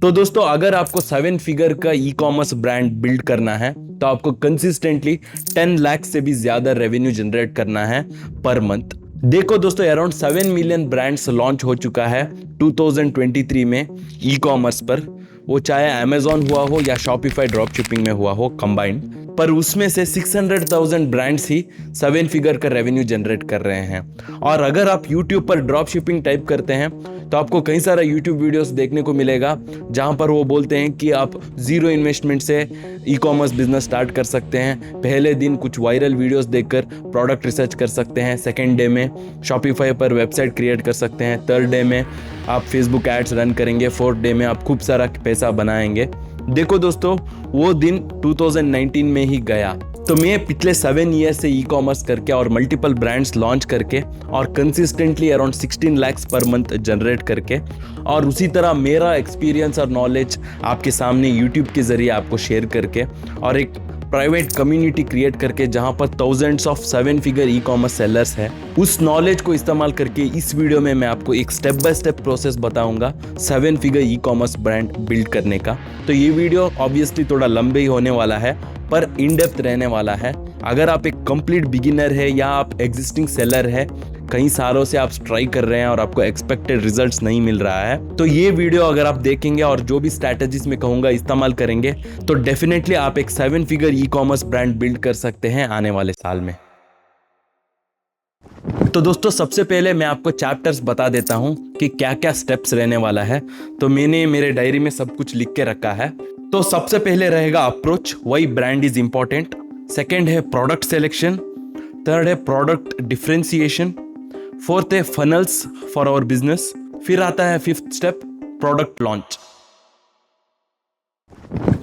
तो दोस्तों अगर आपको 7 फिगर का ई कॉमर्स ब्रांड बिल्ड करना है तो आपको कंसिस्टेंटली 10 लाख से भी ज्यादा रेवेन्यू जनरेट करना है पर मंथ। देखो दोस्तों अराउंड 7 मिलियन ब्रांड्स लॉन्च हो चुका है 2023 में ई कॉमर्स पर, वो चाहे अमेजॉन हुआ हो या शॉपिफाई ड्रॉप शिपिंग में हुआ हो कंबाइंड, पर उसमें से 600,000 ब्रांड्स ही 7 फिगर का रेवेन्यू जनरेट कर रहे हैं। और अगर आप यूट्यूब पर ड्रॉप शिपिंग टाइप करते हैं तो आपको कई सारा यूट्यूब वीडियोस देखने को मिलेगा जहां पर वो बोलते हैं कि आप जीरो इन्वेस्टमेंट से ई कॉमर्स बिजनेस स्टार्ट कर सकते हैं। पहले दिन कुछ वायरल वीडियोस देखकर प्रोडक्ट रिसर्च कर सकते हैं, सेकेंड डे में शॉपिफाई पर वेबसाइट क्रिएट कर सकते हैं, थर्ड डे में आप फेसबुक एड्स रन करेंगे, फोर्थ डे में आप खूब सारा पैसा बनाएंगे। देखो दोस्तों वो दिन 2019 में ही गया। तो मैं पिछले 7 ईयर से ई कॉमर्स करके और मल्टीपल ब्रांड्स लॉन्च करके और consistently around 16 lakh per month generate करके और उसी तरह मेरा एक्सपीरियंस और नॉलेज आपके सामने यूट्यूब के जरिए आपको शेयर करके और एक प्राइवेट कम्युनिटी क्रिएट करके जहां पर thousands of 7 figure e commerce sellers है, उस नॉलेज को इस्तेमाल करके इस वीडियो में मैं आपको एक स्टेप बाय स्टेप प्रोसेस बताऊंगा 7 figure e commerce brand build करने का। तो ये वीडियो ऑब्वियसली थोड़ा लंबे ही होने वाला है पर इन डेप्थ रहने वाला है। अगर आप एक कंप्लीट बिगिनर है या आप एग्जिस्टिंग सेलर है, कई सालों से आप ट्राई कर रहे हैं और आपको एक्सपेक्टेड रिजल्ट्स नहीं मिल रहा है, तो ये वीडियो अगर आप देखेंगे और जो भी स्ट्रैटेजीज में कहूंगा इस्तेमाल करेंगे तो डेफिनेटली आप एक 7 figure e commerce brand build कर सकते हैं आने वाले साल में। तो दोस्तों सबसे पहले मैं आपको चैप्टर्स बता देता हूं कि क्या क्या स्टेप्स रहने वाला है। तो मैंने मेरे डायरी में सब कुछ लिख के रखा है। तो सबसे पहले रहेगा approach, why brand is important. Second है प्रोडक्ट सिलेक्शन। थर्ड है प्रोडक्ट डिफरेंशिएशन। फोर्थ है फनल्स फॉर आवर बिजनेस। फिर आता है फिफ्थ स्टेप प्रोडक्ट लॉन्च।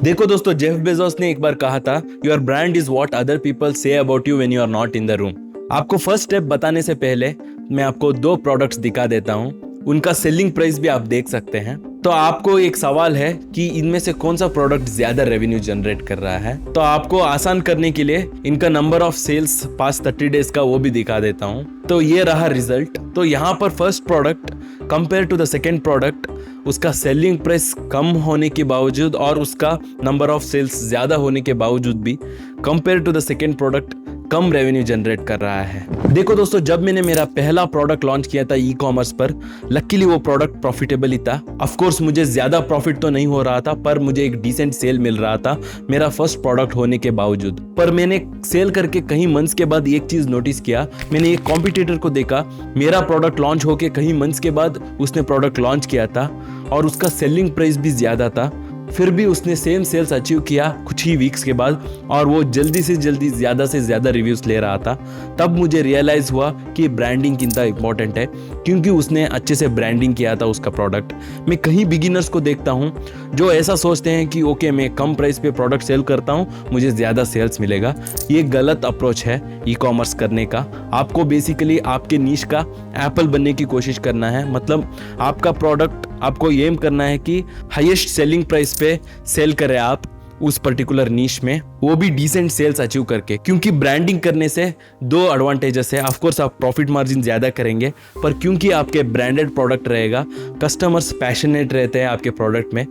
देखो दोस्तों जेफ बेजोस ने एक बार कहा था, your brand is what other people say about you when you are not in the room. आपको फर्स्ट स्टेप बताने से पहले मैं आपको 2 प्रोडक्ट्स दिखा देता हूं, उनका सेलिंग प्राइस भी आप देख सकते हैं। तो आपको एक सवाल है कि इनमें से कौन सा प्रोडक्ट ज्यादा रेवेन्यू जनरेट कर रहा है। तो आपको आसान करने के लिए इनका number of sales past 30 days का वो भी दिखा देता हूं। तो ये रहा रिजल्ट। तो यहाँ पर first product compare to the second product, उसका सेलिंग प्राइस कम होने के बावजूद और उसका नंबर ऑफ सेल्स ज्यादा होने के बावजूद भी compare to the second product कम रेवेन्यू जनरेट कर रहा है। देखो दोस्तों जब मैंने मेरा पहला प्रोडक्ट लॉन्च किया था ई कॉमर्स पर, लकीली वो प्रोडक्ट प्रॉफिटेबल ही था। ऑफ कोर्स मुझे ज्यादा प्रॉफिट तो नहीं हो रहा था पर मुझे एक डिसेंट सेल मिल रहा था मेरा फर्स्ट प्रोडक्ट होने के बावजूद। पर मैंने सेल करके कहीं मंथ्स के बाद एक चीज नोटिस किया, मैंने एक कॉम्पिटिटर को देखा, मेरा प्रोडक्ट लॉन्च होके कहीं मंथ्स के बाद उसने प्रोडक्ट लॉन्च किया था और उसका सेलिंग प्राइस भी ज्यादा था, फिर भी उसने सेम सेल्स अचीव किया कुछ ही वीक्स के बाद और वो जल्दी से जल्दी ज्यादा से ज्यादा रिव्यूज ले रहा था। तब मुझे रियलाइज हुआ कि ब्रांडिंग कितना इंपॉर्टेंट है, क्योंकि उसने अच्छे से ब्रांडिंग किया था उसका प्रोडक्ट। मैं कहीं बिगिनर्स को देखता हूँ जो ऐसा सोचते हैं कि ओके मैं कम प्राइस पे प्रोडक्ट सेल करता हूँ, मुझे ज्यादा सेल्स मिलेगा। ये गलत अप्रोच है ई कॉमर्स करने का। आपको बेसिकली आपके नीश का एप्पल बनने की कोशिश करना है। मतलब आपका प्रोडक्ट आपको एम करना है कि हाईएस्ट सेलिंग प्राइस पे सेल करें आप उस पर्टिकुलर नीश में, वो भी डिसेंट सेल्स अचीव करके। क्योंकि ब्रांडिंग करने से 2 एडवांटेजेस है। ऑफ कोर्स आप प्रॉफिट मार्जिन ज्यादा करेंगे, पर क्योंकि आपके ब्रांडेड प्रोडक्ट रहेगा, कस्टमर्स पैशनेट रहते हैं आपके प्रोडक्ट में,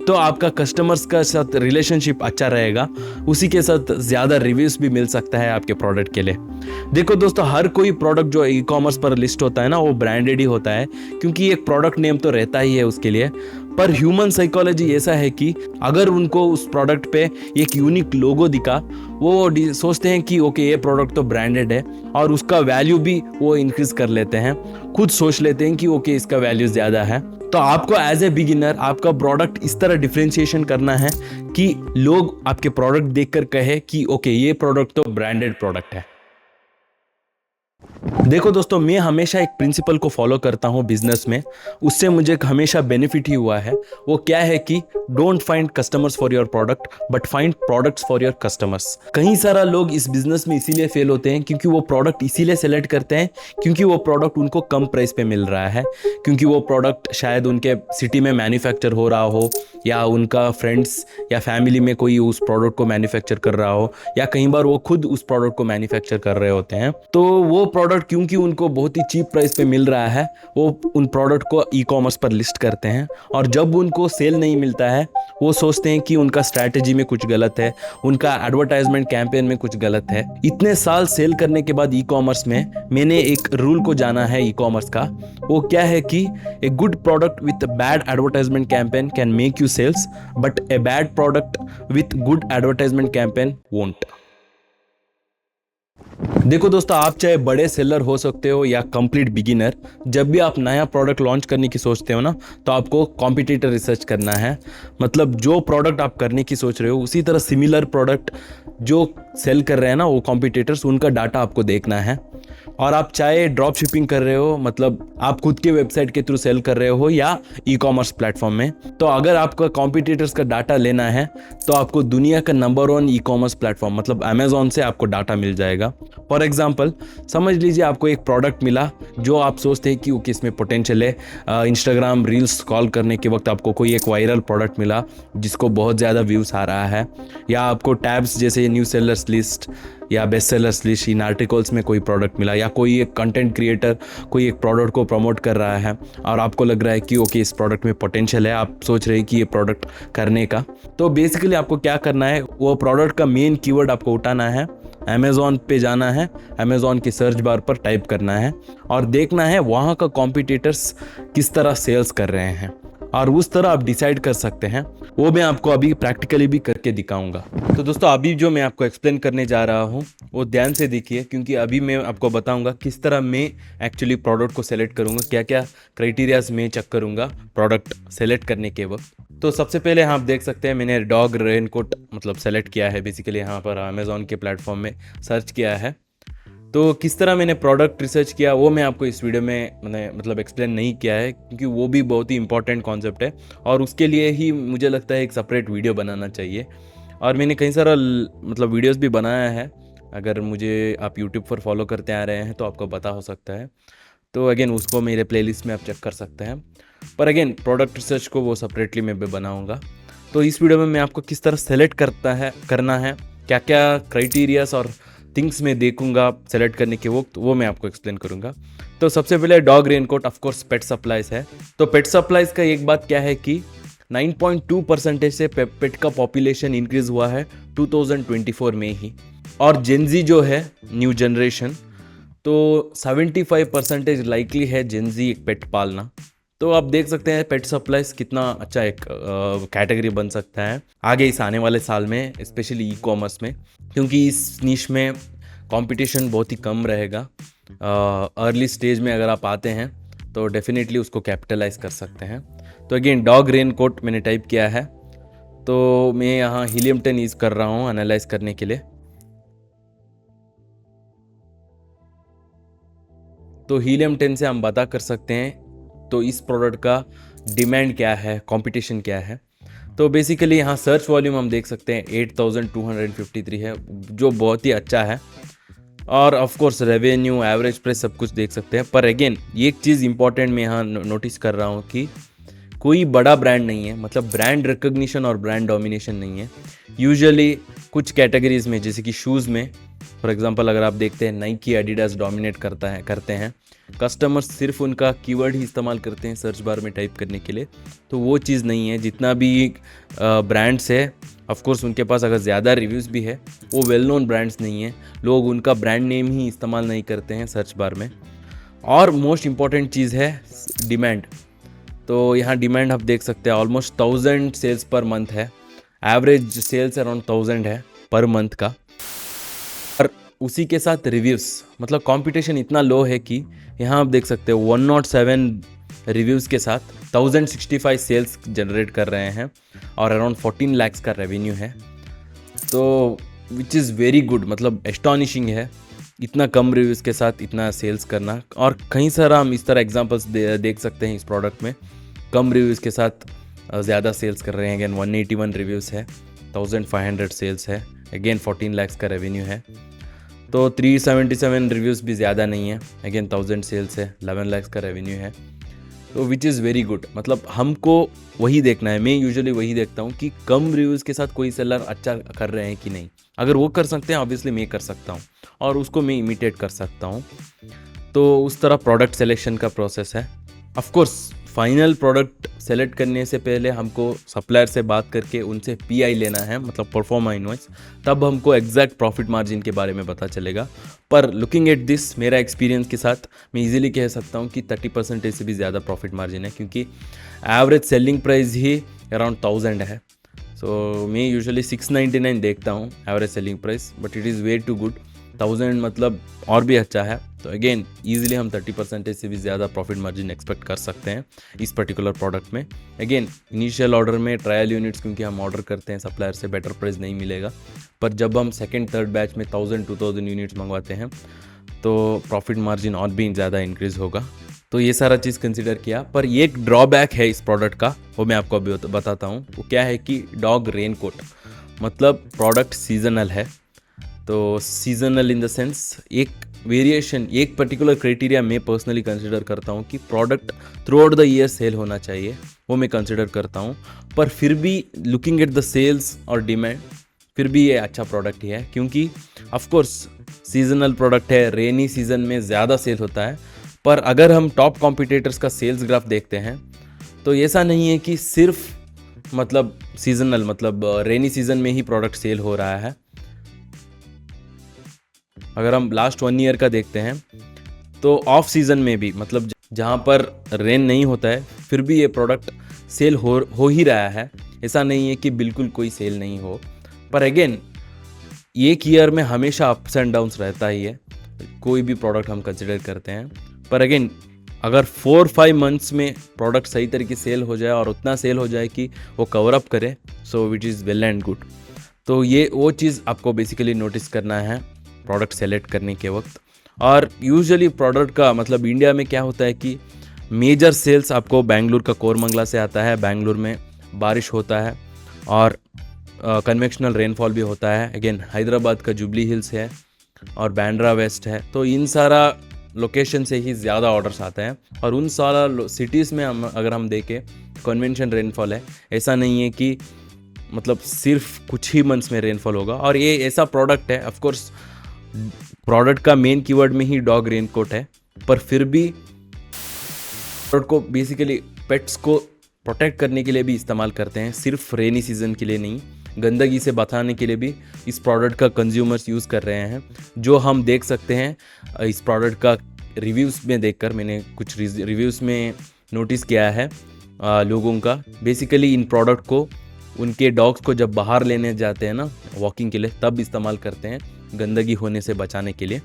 तो आपका कस्टमर्स का साथ रिलेशनशिप अच्छा रहेगा, उसी के साथ ज़्यादा रिव्यूज़ भी मिल सकता है आपके प्रोडक्ट के लिए। देखो दोस्तों हर कोई प्रोडक्ट जो ई कॉमर्स पर लिस्ट होता है ना, वो ब्रांडेड ही होता है, क्योंकि एक प्रोडक्ट नेम तो रहता ही है उसके लिए। पर ह्यूमन साइकोलॉजी ऐसा है कि अगर उनको उस प्रोडक्ट पे एक यूनिक लोगो दिखा, वो सोचते हैं कि ओके ये प्रोडक्ट तो ब्रांडेड है और उसका वैल्यू भी वो इंक्रीज कर लेते हैं, खुद सोच लेते हैं कि ओके इसका वैल्यू ज़्यादा है। तो आपको एज ए बिगिनर आपका प्रोडक्ट इस तरह डिफरेंशिएशन करना है कि लोग आपके प्रोडक्ट देखकर कहे कि ओके ये प्रोडक्ट तो ब्रांडेड प्रोडक्ट है। देखो दोस्तों मैं हमेशा एक प्रिंसिपल को फॉलो करता हूं बिजनेस में, उससे मुझे हमेशा बेनिफिट ही हुआ है। वो क्या है कि don't find customers for your product but find products for your customers. कई सारा लोग इस बिजनेस में इसीलिए फेल होते हैं क्योंकि वो प्रोडक्ट इसीलिए सेलेक्ट करते हैं क्योंकि वो प्रोडक्ट उनको कम प्राइस पे मिल रहा है, क्योंकि वो प्रोडक्ट शायद उनके सिटी में मैन्युफैक्चर हो रहा हो या उनका फ्रेंड्स या फैमिली में कोई उस प्रोडक्ट को मैन्युफैक्चर कर रहा हो या कई बार वो खुद उस प्रोडक्ट को मैन्युफैक्चर कर रहे होते हैं। तो वो प्रोडक्ट प्रोडक्ट क्योंकि उनको बहुत ही चीप प्राइस पे मिल रहा है, वो उन प्रोडक्ट को ई कॉमर्स पर लिस्ट करते हैं। और जब उनको सेल नहीं मिलता है, वो सोचते हैं कि उनका स्ट्रैटेजी में कुछ गलत है, उनका एडवर्टाइजमेंट कैंपेन में कुछ गलत है। इतने साल सेल करने के बाद ई कॉमर्स में मैंने एक रूल को जाना है ई कॉमर्स का। वो क्या है कि a good product with bad advertisement campaign can make you sales, but a bad product with good advertisement campaign won't. देखो दोस्तों, आप चाहे बड़े सेलर हो सकते हो या कंप्लीट बिगिनर, जब भी आप नया प्रोडक्ट लॉन्च करने की सोचते हो ना, तो आपको कॉम्पिटिटर रिसर्च करना है। मतलब जो प्रोडक्ट आप करने की सोच रहे हो उसी तरह सिमिलर प्रोडक्ट जो सेल कर रहे हैं ना वो कॉम्पिटिटर्स, उनका डाटा आपको देखना है। और आप चाहे ड्रॉप शिपिंग कर रहे हो, मतलब आप खुद के वेबसाइट के थ्रू सेल कर रहे हो या ई कॉमर्स प्लेटफॉर्म में, तो अगर आपका कॉम्पिटिटर्स का डाटा लेना है तो आपको दुनिया का नंबर 1 ई कॉमर्स प्लेटफॉर्म मतलब अमेजोन से आपको डाटा मिल जाएगा। फॉर एग्जाम्पल समझ लीजिए आपको एक प्रोडक्ट मिला जो आप सोचते हैं कि वो किस में पोटेंशियल है। इंस्टाग्राम रील्स स्क्रॉल करने के वक्त आपको कोई एक वायरल प्रोडक्ट मिला जिसको बहुत ज़्यादा व्यूज़ आ रहा है, या आपको टैब्स जैसे न्यू सेलर्स लिस्ट या बेस्ट सेलर्स लिस्ट इन आर्टिकल्स में कोई प्रोडक्ट मिला, या कोई एक कंटेंट क्रिएटर कोई एक प्रोडक्ट को प्रमोट कर रहा है और आपको लग रहा है कि ओके इस प्रोडक्ट में पोटेंशियल है, आप सोच रहे हैं कि ये प्रोडक्ट करने का। तो बेसिकली आपको क्या करना है, वो प्रोडक्ट का मेन कीवर्ड आपको उठाना है, अमेज़ॉन पे जाना है, अमेज़ॉन की सर्च बार पर टाइप करना है और देखना है वहाँ का कॉम्पिटिटर्स किस तरह सेल्स कर रहे हैं, और उस तरह आप डिसाइड कर सकते हैं। वो मैं आपको अभी प्रैक्टिकली भी करके दिखाऊंगा। तो दोस्तों, अभी जो मैं आपको एक्सप्लेन करने जा रहा हूँ वो ध्यान से देखिए, क्योंकि अभी मैं आपको बताऊंगा किस तरह मैं एक्चुअली प्रोडक्ट को सेलेक्ट करूंगा, क्या क्या क्राइटेरियाज मैं चेक करूंगा प्रोडक्ट सेलेक्ट करने के वक्त। तो सबसे पहले आप देख सकते हैं मैंने डॉग रेनकोट मतलब सेलेक्ट किया है, बेसिकली यहाँ पर अमेज़ॉन के प्लेटफॉर्म में सर्च किया है। तो किस तरह मैंने प्रोडक्ट रिसर्च किया वो मैं आपको इस वीडियो में मैंने मतलब एक्सप्लेन नहीं किया है, क्योंकि वो भी बहुत ही इंपॉर्टेंट कॉन्सेप्ट है और उसके लिए ही मुझे लगता है एक सेपरेट वीडियो बनाना चाहिए। और मैंने कई सारा मतलब वीडियोस भी बनाया है, अगर मुझे आप यूट्यूब पर फॉलो करते आ रहे हैं तो आपको पता हो सकता है। तो अगेन उसको मेरे प्लेलिस्ट में आप चेक कर सकते हैं, पर अगेन प्रोडक्ट रिसर्च को वो सेपरेटली मैं भी बनाऊँगा। तो इस वीडियो में मैं आपको किस तरह सेलेक्ट करना है, क्या क्या क्राइटेरियाज और थिंग्स में देखूंगा सेलेक्ट करने के वक्त, वो मैं आपको एक्सप्लेन करूंगा। तो सबसे पहले dog raincoat of course pet supplies है। तो पेट सप्लाईज का एक बात क्या है कि 9.2% से पेट का पॉपुलेशन इंक्रीज हुआ है 2024 में ही, और जेनजी जो है न्यू जनरेशन, तो 75% लाइकली है जेनजी एक पेट पालना। तो आप देख सकते हैं पेट सप्लाईज कितना अच्छा एक कैटेगरी बन सकता है आगे इस आने वाले साल में, स्पेशली ई कॉमर्स में, क्योंकि इस निश में कंपटीशन बहुत ही कम रहेगा। अर्ली स्टेज में अगर आप आते हैं तो डेफिनेटली उसको कैपिटलाइज कर सकते हैं। तो अगेन डॉग रेनकोट मैंने टाइप किया है, तो मैं यहाँ हीलियम 10 यूज़ कर रहा हूँ एनालाइज करने के लिए। तो हीलियम 10 से हम पता कर सकते हैं तो इस प्रोडक्ट का डिमांड क्या है, कंपटीशन क्या है। तो बेसिकली यहाँ सर्च वॉल्यूम हम देख सकते हैं 8253 है, जो बहुत ही अच्छा है। और of course revenue, average price सब कुछ देख सकते हैं। पर अगेन एक चीज़ इंपॉर्टेंट मैं यहाँ नोटिस कर रहा हूँ कि कोई बड़ा ब्रांड नहीं है, मतलब ब्रांड रिकग्निशन और ब्रांड डोमिनेशन नहीं है। यूजुअली कुछ कैटेगरीज में जैसे कि शूज़ में फॉर एग्जांपल अगर आप देखते हैं नाइकी, एडिडास डोमिनेट करते हैं, कस्टमर्स सिर्फ उनका कीवर्ड ही इस्तेमाल करते हैं सर्च बार में टाइप करने के लिए। तो वो चीज़ नहीं है। जितना भी ब्रांड्स है ऑफ कोर्स उनके पास अगर ज़्यादा रिव्यूज़ भी है, वो वेल नोन ब्रांड्स नहीं है, लोग उनका ब्रांड नेम ही इस्तेमाल नहीं करते हैं सर्च बार में। और मोस्ट इम्पॉर्टेंट चीज़ है डिमांड। तो यहाँ डिमांड आप देख सकते हैं ऑलमोस्ट 1000 सेल्स पर मंथ है, एवरेज सेल्स अराउंड 1000 है पर मंथ का। और उसी के साथ रिव्यूज़, मतलब कंपटीशन इतना लो है कि यहाँ आप देख सकते हो 107 रिव्यूज़ के साथ 1065 सेल्स जनरेट कर रहे हैं और अराउंड 14 लाख का रेवेन्यू है। तो विच इज़ वेरी गुड, मतलब एस्टॉनिशिंग है इतना कम रिव्यूज़ के साथ इतना सेल्स करना। और कहीं सारा हम इस तरह एग्जांपल्स देख सकते हैं इस प्रोडक्ट में, कम रिव्यूज़ के साथ ज़्यादा सेल्स कर रहे हैं। अगेन 181 रिव्यूज़ है, 1500 सेल्स है, अगेन 14 लाख का रेवेन्यू है। तो 377 रिव्यूज़ भी ज़्यादा नहीं है, अगेन 1000 सेल्स है, 11 लाख का रेवेन्यू है। तो विच इज़ वेरी गुड, मतलब हमको वही देखना है। मैं यूजुअली वही देखता हूँ कि कम रिव्यूज़ के साथ कोई सेलर अच्छा कर रहे हैं कि नहीं। अगर वो कर सकते हैं ऑब्वियसली मैं कर सकता हूँ और उसको मैं इमिटेट कर सकता हूँ। तो उस तरह प्रोडक्ट सिलेक्शन का प्रोसेस है। Of course final product select करने से पहले हमको सप्लायर से बात करके उनसे पीआई लेना है, मतलब परफॉर्मा इनवॉइस, तब हमको एग्जैक्ट प्रॉफिट मार्जिन के बारे में पता चलेगा। पर लुकिंग एट दिस, मेरा एक्सपीरियंस के साथ मैं इजीली कह सकता हूँ कि 30% से भी ज़्यादा प्रॉफिट मार्जिन है, क्योंकि एवरेज सेलिंग प्राइस ही अराउंड 1000 है। सो मैं यूजुअली 699 देखता हूँ average selling price, but it is way too good. 1000 मतलब और भी अच्छा है। तो अगेन ईजिली हम 30% से भी ज़्यादा प्रॉफिट मार्जिन एक्सपेक्ट कर सकते हैं इस पर्टिकुलर प्रोडक्ट में। अगेन इनिशियल ऑर्डर में ट्रायल यूनिट्स क्योंकि हम ऑर्डर करते हैं, सप्लायर से बेटर प्राइस नहीं मिलेगा। पर जब हम सेकेंड थर्ड बैच में 1000-2000 यूनिट्स मंगवाते हैं तो प्रॉफिट मार्जिन और भी ज़्यादा इंक्रीज़ होगा। तो ये सारा चीज़ कंसिडर किया। पर ये एक ड्रॉबैक है इस प्रोडक्ट का, वो मैं आपको अभी बताता हूँ। वो क्या है कि डॉग रेनकोट, मतलब प्रोडक्ट सीजनल है। तो सीजनल इन द सेंस एक वेरिएशन, एक पर्टिकुलर क्राइटेरिया मैं पर्सनली कंसिडर करता हूँ कि product through out the year cell होना चाहिए, वो मैं कंसिडर करता हूँ। पर फिर भी लुकिंग एट द सेल्स और डिमांड, फिर भी ये अच्छा प्रोडक्ट ही है, क्योंकि ऑफ कोर्स सीजनल प्रोडक्ट है, रेनी सीजन में ज़्यादा सेल होता है। पर अगर हम टॉप कॉम्पिटिटर्स का सेल्स ग्राफ देखते हैं तो ऐसा नहीं है कि सिर्फ मतलब सीजनल, मतलब रेनी सीजन में ही प्रोडक्ट सेल हो रहा है। अगर हम लास्ट 1 ईयर का देखते हैं तो ऑफ सीजन में भी, मतलब जहाँ पर रेन नहीं होता है, फिर भी ये प्रोडक्ट सेल हो ही रहा है। ऐसा नहीं है कि बिल्कुल कोई सेल नहीं हो। पर अगेन एक ईयर में हमेशा अप्स एंड डाउन्स रहता ही है, कोई भी प्रोडक्ट हम कंसिडर करते हैं। पर अगेन अगर 4-5 मंथ्स में प्रोडक्ट सही तरीके सेल हो जाए और उतना सेल हो जाए कि वो कवर अप करे, so which is well and good. तो ये वो चीज़ आपको बेसिकली नोटिस करना है प्रोडक्ट सेलेक्ट करने के वक्त। और यूजुअली प्रोडक्ट का मतलब इंडिया में क्या होता है कि मेजर सेल्स आपको बेंगलुरु का कोरमंगला से आता है। बेंगलुरु में बारिश होता है और कन्वेक्शनल रेनफॉल भी होता है। अगेन हैदराबाद का जुबली हिल्स है और बैंड्रा वेस्ट है। तो इन सारा लोकेशन से ही ज़्यादा ऑर्डर्स आते हैं। और उन सारा सिटीज़ में अगर हम देखें कन्वेंशन रेनफॉल है, ऐसा नहीं है कि मतलब सिर्फ कुछ ही मंथ्स में रेनफॉल होगा। और ये ऐसा प्रोडक्ट है, ऑफ कोर्स प्रोडक्ट का मेन कीवर्ड में ही डॉग रेनकोट है, पर फिर भी प्रोडक्ट को बेसिकली पेट्स को प्रोटेक्ट करने के लिए भी इस्तेमाल करते हैं, सिर्फ रेनी सीजन के लिए नहीं। गंदगी से बचाने के लिए भी इस प्रोडक्ट का कंज्यूमर्स यूज़ कर रहे हैं, जो हम देख सकते हैं इस प्रोडक्ट का रिव्यूज़ में देखकर। मैंने कुछ रिव्यूज़ में नोटिस किया है लोगों का, बेसिकली इन प्रोडक्ट को उनके डॉग्स को जब बाहर लेने जाते हैं ना वॉकिंग के लिए, तब इस्तेमाल करते हैं गंदगी होने से बचाने के लिए।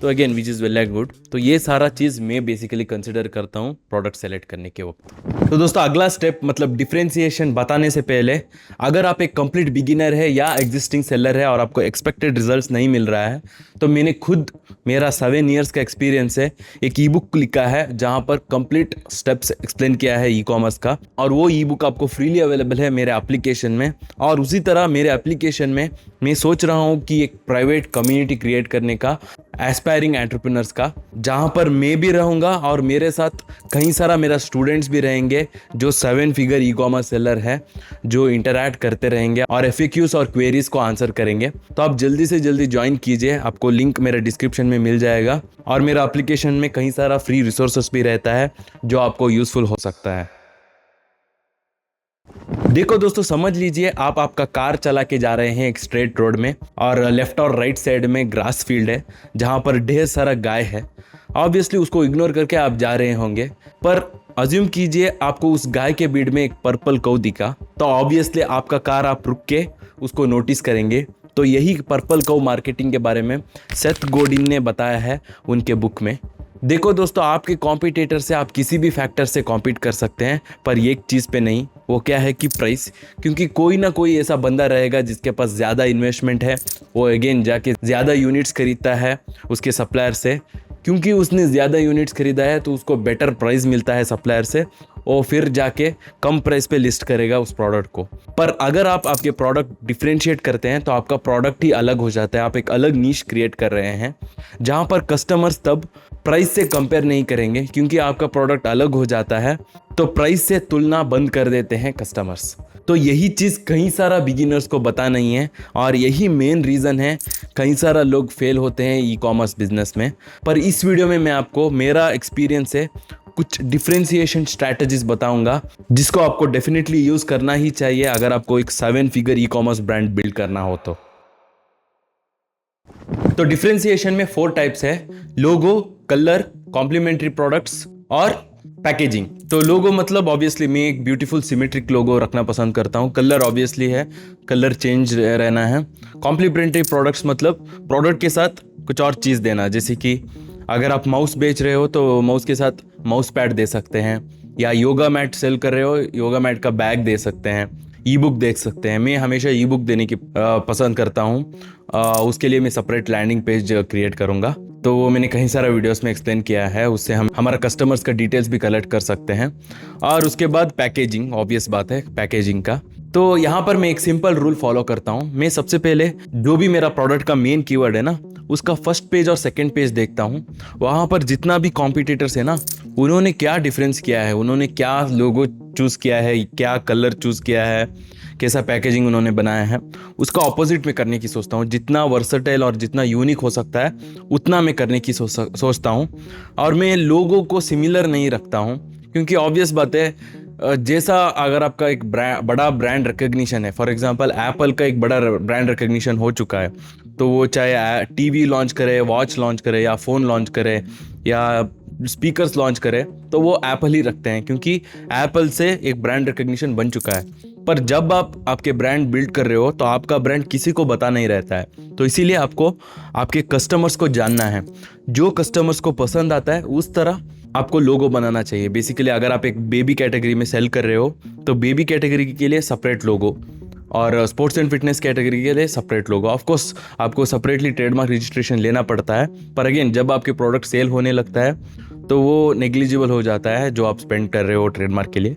तो again which is well and good. तो ये सारा चीज़ मैं बेसिकली कंसिडर करता हूँ प्रोडक्ट सेलेक्ट करने के वक्त। तो दोस्तों अगला स्टेप मतलब डिफरेंशिएशन बताने से पहले, अगर आप एक कंप्लीट बिगिनर है या एग्जिस्टिंग सेलर है और आपको एक्सपेक्टेड रिजल्ट्स नहीं मिल रहा है, तो मैंने खुद, मेरा 7 ईयर्स का एक्सपीरियंस है, एक ई बुक लिखा है जहाँ पर कंप्लीट स्टेप्स एक्सप्लेन किया है ई कॉमर्स का। और वो ई बुक आपको फ्रीली अवेलेबल है मेरे एप्लीकेशन में। और उसी तरह मेरे एप्लीकेशन में मैं सोच रहा हूँ कि एक प्राइवेट कम्युनिटी क्रिएट करने का, एस्पायरिंग एंटरप्रेन्योर्स का, जहाँ पर मैं भी रहूँगा और मेरे साथ कई सारा मेरा स्टूडेंट्स भी रहेंगे जो 7 फिगर ई कॉमर्स सेलर है, जो इंटरैक्ट करते रहेंगे और FAQs और क्वेरीज को आंसर करेंगे। तो आप जल्दी से जल्दी ज्वाइन कीजिए, आपको लिंक मेरे डिस्क्रिप्शन में मिल जाएगा। और मेरा एप्लीकेशन में कई सारा फ्री रिसोर्सेस भी रहता है जो आपको यूजफुल हो सकता है। देखो दोस्तों, समझ लीजिए आप आपका कार चला के जा रहे हैं एक स्ट्रेट रोड में, और लेफ्ट और राइट साइड में ग्रास फील्ड है जहां पर ढेर सारा गाय है। ऑब्वियसली उसको इग्नोर करके आप जा रहे होंगे, पर अज्यूम कीजिए आपको उस गाय के बीड में एक पर्पल कौ दिखा, तो ऑब्वियसली आपका कार आप रुक के उसको नोटिस करेंगे। तो यही पर्पल कौ मार्केटिंग के बारे में सेथ गोडिन ने बताया है उनके बुक में। देखो दोस्तों, आपके कॉम्पिटिटर से आप किसी भी फैक्टर से कॉम्पीट कर सकते हैं, पर एक चीज़ पे नहीं, वो क्या है कि प्राइस। क्योंकि कोई ना कोई ऐसा बंदा रहेगा जिसके पास ज़्यादा इन्वेस्टमेंट है, वो अगेन जाके ज़्यादा यूनिट्स खरीदता है उसके सप्लायर से। क्योंकि उसने ज़्यादा यूनिट्स खरीदा है तो उसको बेटर प्राइस मिलता है सप्लायर से, और फिर जाके कम प्राइस पे लिस्ट करेगा उस प्रोडक्ट को। पर अगर आप आपके प्रोडक्ट डिफरेंशिएट करते हैं तो आपका प्रोडक्ट ही अलग हो जाता है। आप एक अलग नीश क्रिएट कर रहे हैं जहाँ पर कस्टमर्स तब प्राइस से कंपेयर नहीं करेंगे, क्योंकि आपका प्रोडक्ट अलग हो जाता है तो प्राइस से तुलना बंद कर देते हैं कस्टमर्स। तो यही चीज़ कई सारा बिगिनर्स को पता नहीं है और यही मेन रीज़न है कई सारा लोग फेल होते हैं ई कॉमर्स बिजनेस में। पर इस वीडियो में मैं आपको मेरा एक्सपीरियंस से कुछ डिफरेंशिएशन स्ट्रैटेजीज बताऊंगा जिसको आपको डेफिनेटली यूज़ करना ही चाहिए अगर आपको एक 7 figure e commerce brand build करना हो तो डिफरेंशिएशन में 4 टाइप्स है: लोगो, कलर, कॉम्प्लीमेंट्री प्रोडक्ट्स और पैकेजिंग। तो लोगो मतलब ऑब्वियसली मैं एक ब्यूटीफुल सिमेट्रिक लोगो रखना पसंद करता हूँ। कलर ऑब्वियसली है, कलर चेंज रहना है। कॉम्प्लीमेंट्री प्रोडक्ट्स मतलब प्रोडक्ट के साथ कुछ और चीज़ देना, जैसे कि अगर आप माउस बेच रहे हो तो माउस के साथ माउस पैड दे सकते हैं, या योगा मैट सेल कर रहे हो योगा मैट का बैग दे सकते हैं, ई बुक देख सकते हैं। मैं हमेशा ई बुक देने की पसंद करता हूँ। उसके लिए मैं सेपरेट लैंडिंग पेज क्रिएट करूँगा, तो वो मैंने कई सारा वीडियोस में एक्सप्लेन किया है। उससे हम हमारा कस्टमर्स का डिटेल्स भी कलेक्ट कर सकते हैं। और उसके बाद पैकेजिंग, ऑब्वियस बात है पैकेजिंग का। तो यहाँ पर मैं एक सिंपल रूल फॉलो करता हूँ। मैं सबसे पहले जो भी मेरा प्रोडक्ट का मेन कीवर्ड है ना, उसका फर्स्ट पेज और सेकंड पेज देखता हूँ। वहाँ पर जितना भी कॉम्पिटिटर्स है ना, उन्होंने क्या डिफरेंस किया है, उन्होंने क्या लोगो चूज़ किया है, क्या कलर चूज़ किया है, कैसा पैकेजिंग उन्होंने बनाया है, उसका ऑपोजिट में करने की सोचता हूँ। जितना वर्सेटाइल और जितना यूनिक हो सकता है उतना मैं करने की सोचता हूँ। और मैं लोगों को सिमिलर नहीं रखता हूँ, क्योंकि ऑब्वियस बात है जैसा अगर आपका एक बड़ा ब्रांड रिकग्निशन है, फॉर एग्जांपल एप्पल का एक बड़ा ब्रांड रिकग्निशन हो चुका है, तो वो चाहे टीवी लॉन्च करे, वॉच लॉन्च करे, या फ़ोन लॉन्च करे, या स्पीकर्स लॉन्च करे, तो वो एप्पल ही रखते हैं, क्योंकि एप्पल से एक ब्रांड रिकग्निशन बन चुका है। पर जब आप आपके ब्रांड बिल्ड कर रहे हो तो आपका ब्रांड किसी को पता नहीं रहता है। तो इसीलिए आपको आपके कस्टमर्स को जानना है। जो कस्टमर्स को पसंद आता है उस तरह आपको लोगो बनाना चाहिए। बेसिकली अगर आप एक बेबी कैटेगरी में सेल कर रहे हो तो बेबी कैटेगरी के लिए सेपरेट लोगो, और स्पोर्ट्स एंड फिटनेस कैटेगरी के लिए सेपरेट लोगो। ऑफ कोर्स आपको सेपरेटली ट्रेडमार्क रजिस्ट्रेशन लेना पड़ता है, पर अगेन जब आपके प्रोडक्ट सेल होने लगता है तो वो नेग्लिजिबल हो जाता है जो आप स्पेंड कर रहे हो ट्रेडमार्क के लिए।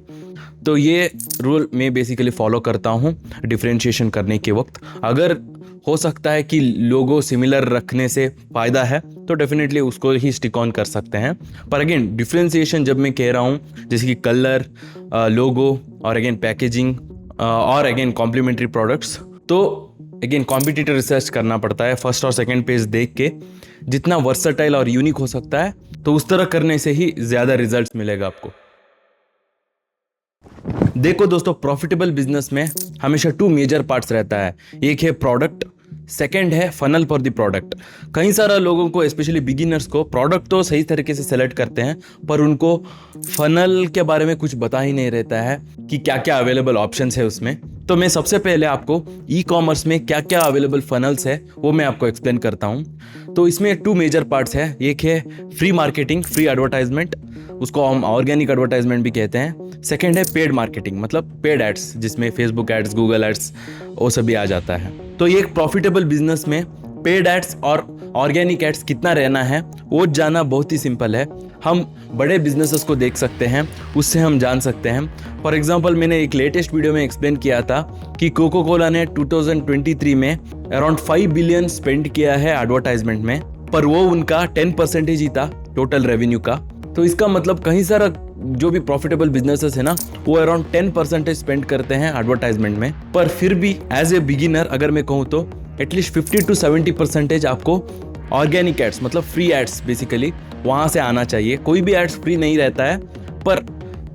तो ये रूल मैं बेसिकली फॉलो करता हूँ डिफरेंशिएशन करने के वक्त। अगर हो सकता है कि लोगो सिमिलर रखने से फ़ायदा है तो डेफिनेटली उसको ही स्टिक ऑन कर सकते हैं। पर अगेन डिफरेंशिएशन जब मैं कह रहा हूँ, जैसे कि कलर, लोगो और अगेन पैकेजिंग और अगेन कॉम्प्लीमेंट्री प्रोडक्ट्स, तो अगेन कॉम्पिटिटर रिसर्च करना पड़ता है। फर्स्ट और सेकंड पेज देख के जितना वर्सेटाइल और यूनिक हो सकता है तो उस तरह करने से ही ज़्यादा रिजल्ट्स मिलेगा आपको। देखो दोस्तों, प्रॉफिटेबल बिजनेस में हमेशा 2 मेजर पार्ट्स रहता है। एक है प्रोडक्ट, सेकंड है फनल फॉर द प्रोडक्ट। कई सारा लोगों को, स्पेशली बिगिनर्स को, प्रोडक्ट तो सही तरीके से सेलेक्ट करते हैं पर उनको फनल के बारे में कुछ पता ही नहीं रहता है कि क्या क्या अवेलेबल ऑप्शंस है उसमें। तो मैं सबसे पहले आपको ई कॉमर्स में क्या क्या अवेलेबल फनल्स है वो मैं आपको एक्सप्लेन करता हूँ। तो इसमें 2 मेजर पार्ट्स है। एक है फ्री मार्केटिंग, फ्री एडवर्टाइजमेंट, उसको हम ऑर्गेनिक एडवर्टाइजमेंट भी कहते हैं। सेकंड है पेड मार्केटिंग, मतलब पेड एड्स, जिसमें फेसबुक एड्स, गूगल एड्स, वो सभी आ जाता है। तो ये एक प्रॉफिटेबल बिजनेस में पेड एड्स और ऑर्गेनिक एड्स कितना रहना है वो जानना बहुत ही सिंपल है। हम बड़े बिजनेसेस को देख सकते हैं, उससे हम जान सकते हैं। फॉर एग्जांपल मैंने एक लेटेस्ट वीडियो में एक्सप्लेन किया था कि कोको कोला ने 2023 में अराउंड 5 बिलियन स्पेंड किया है एडवर्टाइजमेंट में, पर वो उनका 10% ही था टोटल रेवेन्यू का। तो इसका मतलब कहीं सारा जो भी प्रॉफिटेबल बिजनेसेस है ना, वो अराउंड 10% स्पेंड करते हैं एडवर्टाइजमेंट में। पर फिर भी एज ए बिगिनर अगर मैं कहूँ तो एटलीस्ट 50 to 70% आपको ऑर्गेनिक एड्स, मतलब फ्री एड्स बेसिकली वहाँ से आना चाहिए। कोई भी एड्स फ्री नहीं रहता है, पर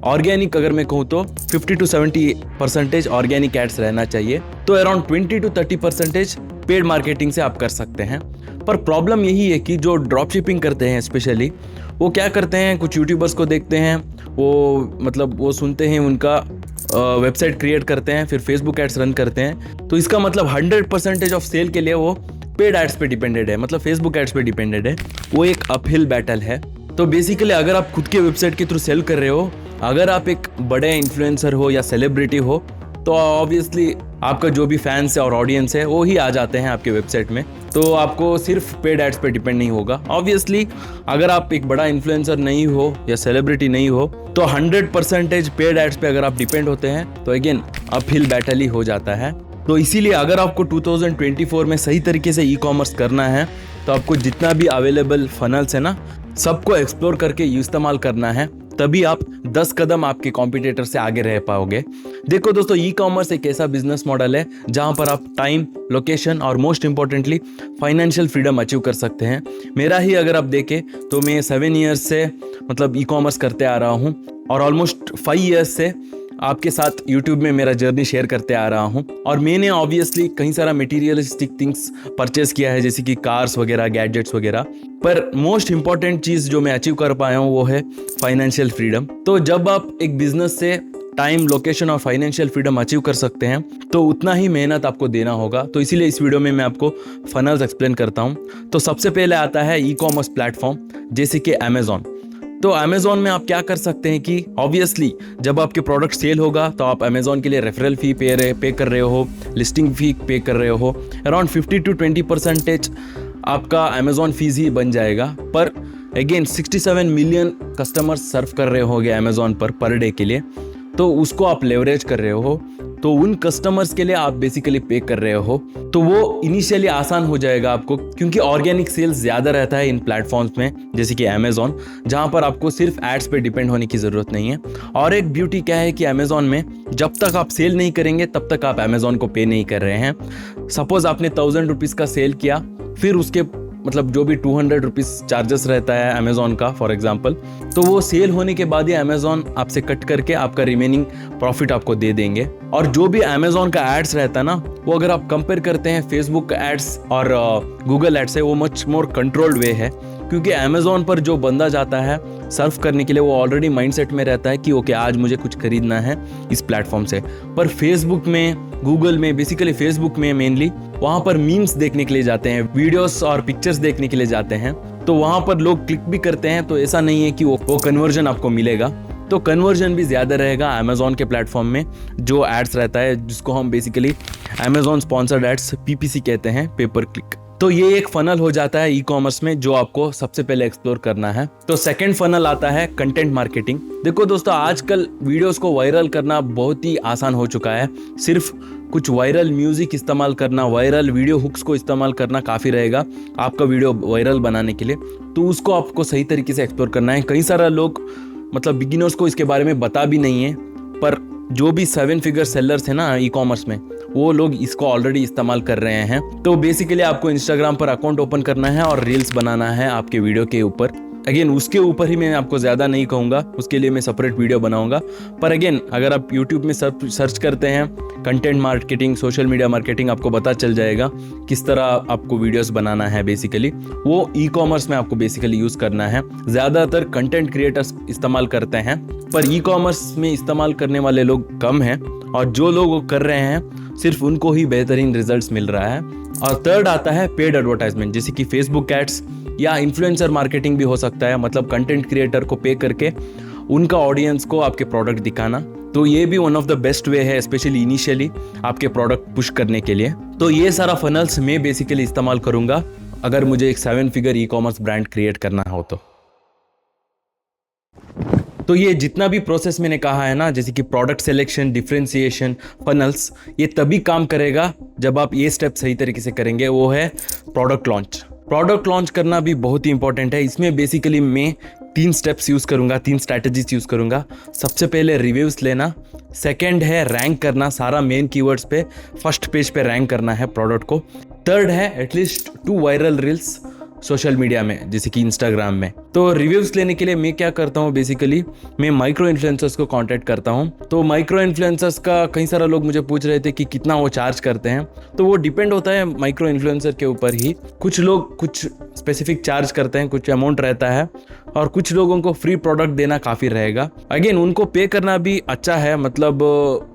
ऑर्गेनिक अगर मैं कहूँ तो 50 to 70% ऑर्गेनिक एड्स रहना चाहिए। तो अराउंड 20 to 30% पेड मार्केटिंग से आप कर सकते हैं। पर प्रॉब्लम यही है कि जो ड्रॉप शिपिंग करते हैं स्पेशली, वो क्या करते हैं, कुछ यूट्यूबर्स को देखते हैं, वो सुनते हैं, उनका वेबसाइट क्रिएट करते हैं, फिर फेसबुक एड्स रन करते हैं। तो इसका मतलब 100% ऑफ सेल के लिए वो पेड एड्स पे डिपेंडेड है, मतलब फेसबुक एड्स पे डिपेंडेड है। वो एक अपहिल बैटल है। तो बेसिकली अगर आप खुद के वेबसाइट के थ्रू सेल कर रहे हो, अगर आप एक बड़े इन्फ्लुएंसर हो या सेलिब्रिटी हो, तो ऑब्वियसली आपका जो भी फैंस है और ऑडियंस है वो ही आ जाते हैं आपके वेबसाइट में। तो आपको सिर्फ पेड एड्स पे डिपेंड नहीं होगा। ऑब्वियसली अगर आप एक बड़ा इन्फ्लुएंसर नहीं हो या सेलिब्रिटी नहीं हो, तो 100% पेड एड्स पे अगर आप डिपेंड होते हैं तो अगेन अपहिल बैटल ही हो जाता है। तो इसीलिए अगर आपको 2024 में सही तरीके से ई कॉमर्स करना है तो आपको जितना भी अवेलेबल फनल्स है ना, सबको एक्सप्लोर करके इस्तेमाल करना है। तभी आप 10 कदम आपके कॉम्पिटिटर से आगे रह पाओगे। देखो दोस्तों, ई कॉमर्स एक ऐसा बिजनेस मॉडल है जहां पर आप टाइम, लोकेशन और most importantly financial freedom achieve कर सकते हैं। मेरा ही अगर आप देखें तो मैं 7 ईयर्स से मतलब ई कॉमर्स करते आ रहा हूं और ऑलमोस्ट 5 ईयर्स से आपके साथ YouTube में मेरा जर्नी शेयर करते आ रहा हूं। और मैंने ऑब्वियसली कई सारा मटेरियलिस्टिक थिंग्स परचेस किया है, जैसे कि कार्स वगैरह, गैजेट्स वगैरह, पर मोस्ट इंपॉर्टेंट चीज़ जो मैं अचीव कर पाया हूं वो है फाइनेंशियल फ्रीडम। तो जब आप एक बिजनेस से टाइम, लोकेशन और फाइनेंशियल फ्रीडम अचीव कर सकते हैं तो उतना ही मेहनत आपको देना होगा। तो इसीलिए इस वीडियो में मैं आपको फनल्स एक्सप्लेन करता हूं। तो सबसे पहले आता है ई कॉमर्स प्लेटफॉर्म जैसे कि अमेजॉन। तो अमेजॉन में आप क्या कर सकते हैं कि ऑब्वियसली जब आपके प्रोडक्ट सेल होगा तो आप अमेजॉन के लिए रेफरल फी पे कर रहे हो, लिस्टिंग फी पे कर रहे हो। अराउंड 50 to 20% आपका अमेजॉन फीस ही बन जाएगा। पर अगेन 67 मिलियन कस्टमर्स सर्व कर रहे होगे अमेजॉन पर डे के लिए, तो उसको आप लेवरेज कर रहे हो, तो उन कस्टमर्स के लिए आप बेसिकली पे कर रहे हो। तो वो इनिशियली आसान हो जाएगा आपको, क्योंकि ऑर्गेनिक सेल्स ज़्यादा रहता है इन प्लेटफॉर्म्स में जैसे कि अमेजॉन, जहाँ पर आपको सिर्फ एड्स पे डिपेंड होने की ज़रूरत नहीं है। और एक ब्यूटी क्या है कि अमेजॉन में जब तक आप सेल नहीं करेंगे तब तक आप अमेजॉन को पे नहीं कर रहे हैं। सपोज आपने 1000 रुपीज़ का सेल किया, फिर उसके मतलब जो भी 200 रुपीज़ चार्जेस रहता है अमेजॉन का फॉर एग्जांपल, तो वो सेल होने के बाद ही अमेजॉन आपसे कट करके आपका रिमेनिंग प्रॉफिट आपको दे देंगे। और जो भी अमेजॉन का एड्स रहता है ना, वो अगर आप कंपेयर करते हैं फेसबुक एड्स और गूगल एड्स है, वो मच मोर कंट्रोल्ड वे है। क्योंकि अमेजॉन पर जो बंदा जाता है सर्व करने के लिए, वो ऑलरेडी माइंडसेट में रहता है कि ओके आज मुझे कुछ खरीदना है इस प्लेटफॉर्म से। पर फेसबुक में, गूगल में, बेसिकली फेसबुक में मेनली वहाँ पर मीम्स देखने के लिए जाते हैं, वीडियोस और पिक्चर्स देखने के लिए जाते हैं, तो वहाँ पर लोग क्लिक भी करते हैं। तो ऐसा नहीं है कि वो कन्वर्जन आपको मिलेगा। तो कन्वर्जन भी ज़्यादा रहेगा अमेजॉन के प्लेटफॉर्म में जो एड्स रहता है, जिसको हम basically Amazon sponsored ads PPC कहते हैं, पेपर क्लिक। तो ये एक फनल हो जाता है ई कॉमर्स में जो आपको सबसे पहले एक्सप्लोर करना है। तो सेकंड फनल आता है कंटेंट मार्केटिंग। देखो दोस्तों, आजकल वीडियोस को वायरल करना बहुत ही आसान हो चुका है। सिर्फ कुछ वायरल म्यूजिक इस्तेमाल करना, वायरल वीडियो हुक्स को इस्तेमाल करना काफ़ी रहेगा आपका वीडियो वायरल बनाने के लिए। तो उसको आपको सही तरीके से एक्सप्लोर करना है। कई सारा लोग मतलब बिगिनर्स को इसके बारे में बता भी नहीं है, पर जो भी 7 फिगर सेलर्स है ना ई कॉमर्स में, वो लोग इसको ऑलरेडी इस्तेमाल कर रहे हैं। तो बेसिकली आपको इंस्टाग्राम पर अकाउंट ओपन करना है और रील्स बनाना है आपके वीडियो के ऊपर। अगेन उसके ऊपर ही मैं आपको ज़्यादा नहीं कहूँगा, उसके लिए मैं सेपरेट वीडियो बनाऊंगा। पर अगेन अगर आप यूट्यूब में सर्च करते हैं content marketing, social media marketing, आपको पता चल जाएगा किस तरह आपको वीडियोस बनाना है। बेसिकली वो ई कॉमर्स में आपको बेसिकली यूज़ करना है। ज़्यादातर कंटेंट क्रिएटर्स इस्तेमाल करते हैं, पर ई कॉमर्स में इस्तेमाल करने वाले लोग कम हैं, और जो लोग कर रहे हैं सिर्फ उनको ही बेहतरीन रिजल्ट्स मिल रहा है। और थर्ड आता है पेड एडवर्टाइजमेंट, जैसे कि फेसबुक एड्स या इन्फ्लुएंसर मार्केटिंग भी हो सकता है, मतलब कंटेंट क्रिएटर को पे करके उनका ऑडियंस को आपके प्रोडक्ट दिखाना। तो ये भी one of the best way है, स्पेशली इनिशियली आपके प्रोडक्ट पुश करने के लिए। तो ये सारा फनल्स मैं बेसिकली इस्तेमाल करूंगा अगर मुझे एक 7 figure e commerce brand create करना हो तो ये जितना भी प्रोसेस मैंने कहा है ना, जैसे कि प्रोडक्ट सिलेक्शन, डिफरेंशिएशन, फनल्स, ये तभी काम करेगा जब आप ये स्टेप सही तरीके से करेंगे। वो है प्रोडक्ट लॉन्च। प्रोडक्ट लॉन्च करना भी बहुत ही इंपॉर्टेंट है। इसमें बेसिकली मैं 3 स्टेप्स यूज़ करूँगा, 3 स्ट्रैटेजीज यूज़ करूँगा। सबसे पहले रिव्यूज़ लेना, सेकंड है रैंक करना, सारा मेन कीवर्ड्स पे फर्स्ट पेज पे रैंक करना है प्रोडक्ट को। थर्ड है at least 2 viral reels social media में, जैसे कि इंस्टाग्राम में। तो रिव्यूज़ लेने के लिए मैं क्या करता हूँ, बेसिकली मैं माइक्रो इन्फ्लुएंसर्स को कांटेक्ट करता हूँ। तो माइक्रो इन्फ्लुएंसर्स का कई सारा लोग मुझे पूछ रहे थे कि कितना वो चार्ज करते हैं, तो वो डिपेंड होता है माइक्रो इन्फ्लुएंसर के ऊपर ही। कुछ लोग कुछ स्पेसिफिक चार्ज करते हैं, कुछ अमाउंट रहता है, और कुछ लोगों को फ्री प्रोडक्ट देना काफ़ी रहेगा। अगेन उनको पे करना भी अच्छा है, मतलब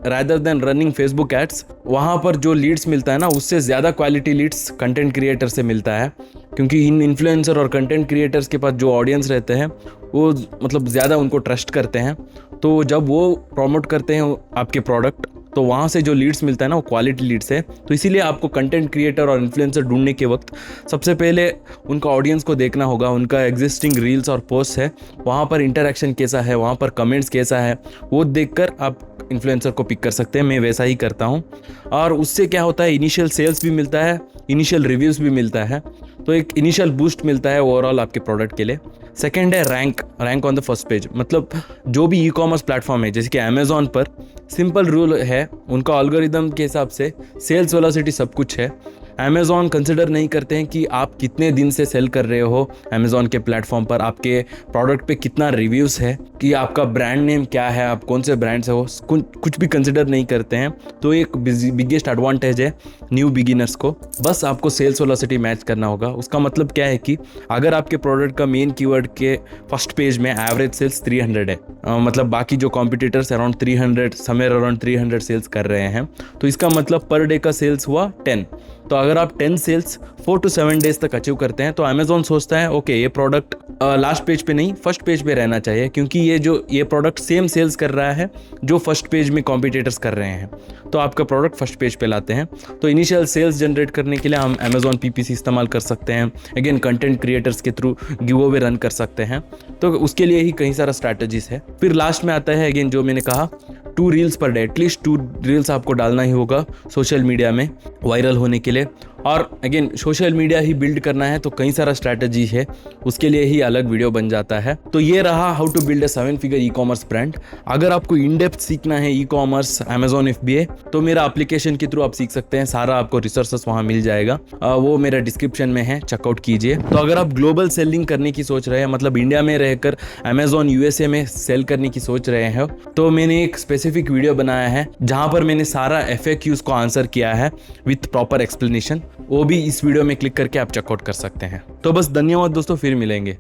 rather than running Facebook ads, वहाँ पर जो लीड्स मिलता है ना, उससे ज़्यादा क्वालिटी लीड्स कंटेंट क्रिएटर से मिलता है। क्योंकि इन इन्फ्लुएंसर और कंटेंट क्रिएटर्स के पास जो ऑडियंस रहते हैं वो मतलब ज़्यादा उनको ट्रस्ट करते हैं। तो जब वो प्रमोट करते हैं आपके प्रोडक्ट, तो वहाँ से जो लीड्स मिलता है ना, वो क्वालिटी लीड्स है। तो इसीलिए आपको कंटेंट क्रिएटर और इन्फ्लुएंसर ढूंढने के वक्त सबसे पहले उनका ऑडियंस को देखना होगा, उनका एग्जिस्टिंग रील्स और पोस्ट है, वहाँ पर इंटरेक्शन कैसा है, वहाँ पर कमेंट्स कैसा है, वो देखकर आप इन्फ्लुएंसर को पिक कर सकते हैं। मैं वैसा ही करता हूँ, और उससे क्या होता है, इनिशियल सेल्स भी मिलता है, इनिशियल रिव्यूज़ भी मिलता है, तो एक इनिशियल बूस्ट मिलता है ओवरऑल आपके प्रोडक्ट के लिए। सेकेंड है rank on the first page. मतलब जो भी ई कॉमर्स प्लेटफॉर्म है जैसे कि अमेजोन पर सिंपल रूल है, उनका एल्गोरिदम के हिसाब से सेल्स वेलोसिटी सब कुछ है। अमेज़ॉन कंसिडर नहीं करते हैं कि आप कितने दिन से सेल कर रहे हो अमेज़ॉन के प्लेटफॉर्म पर, आपके प्रोडक्ट पे कितना रिव्यूज़ है, कि आपका ब्रांड नेम क्या है, आप कौन से ब्रांड से हो, कुछ भी कंसिडर नहीं करते हैं। तो एक बिगेस्ट एडवांटेज है न्यू बिगिनर्स को। बस आपको सेल्स वेलोसिटी मैच करना होगा। उसका मतलब क्या है कि अगर आपके प्रोडक्ट का मेन कीवर्ड के फर्स्ट पेज में एवरेज सेल्स 300 है, मतलब बाकी जो competitors around 300 somewhere around 300 sales कर रहे हैं, तो इसका मतलब पर डे का सेल्स हुआ 10। तो अगर आप 10 सेल्स 4 to 7 डेज तक अचीव करते हैं तो अमेज़ॉन सोचता है ओके ये प्रोडक्ट लास्ट पेज पे नहीं फर्स्ट पेज पे रहना चाहिए, क्योंकि ये प्रोडक्ट सेम सेल्स कर रहा है जो फर्स्ट पेज में कॉम्पिटिटर्स कर रहे हैं। तो आपका प्रोडक्ट फर्स्ट पेज पे लाते हैं। तो इनिशियल सेल्स जनरेट करने के लिए हम अमेज़ॉन PPC इस्तेमाल कर सकते हैं। अगेन कंटेंट क्रिएटर्स के थ्रू गिव अवे रन कर सकते हैं। तो उसके लिए ही कई सारा स्ट्रैटेजीज है। फिर लास्ट में आता है अगेन जो मैंने कहा 2 reels per day, at least 2 reels आपको डालना ही होगा सोशल मीडिया में वायरल होने के लिए। और अगेन सोशल मीडिया ही बिल्ड करना है तो कई सारा स्ट्रैटेजी है, उसके लिए ही अलग वीडियो बन जाता है। तो ये रहा how to build a 7 figure e commerce brand. अगर आपको इन डेप्थ सीखना है ई कॉमर्स अमेज़ॉन FBA तो मेरा एप्लीकेशन के थ्रू आप सीख सकते हैं। सारा आपको रिसोर्सेस वहाँ मिल जाएगा, वो मेरा डिस्क्रिप्शन में है, चेकआउट कीजिए। तो अगर आप ग्लोबल सेलिंग करने की सोच रहे हैं, मतलब इंडिया में रहकर अमेज़ॉन USA में सेल करने की सोच रहे हैं, तो मैंने एक स्पेसिफिक वीडियो बनाया है जहाँ पर मैंने सारा FAQs को आंसर किया है विथ प्रॉपर एक्सप्लेनेशन। वो भी इस वीडियो में क्लिक करके आप चेकआउट कर सकते हैं। तो बस धन्यवाद दोस्तों, फिर मिलेंगे।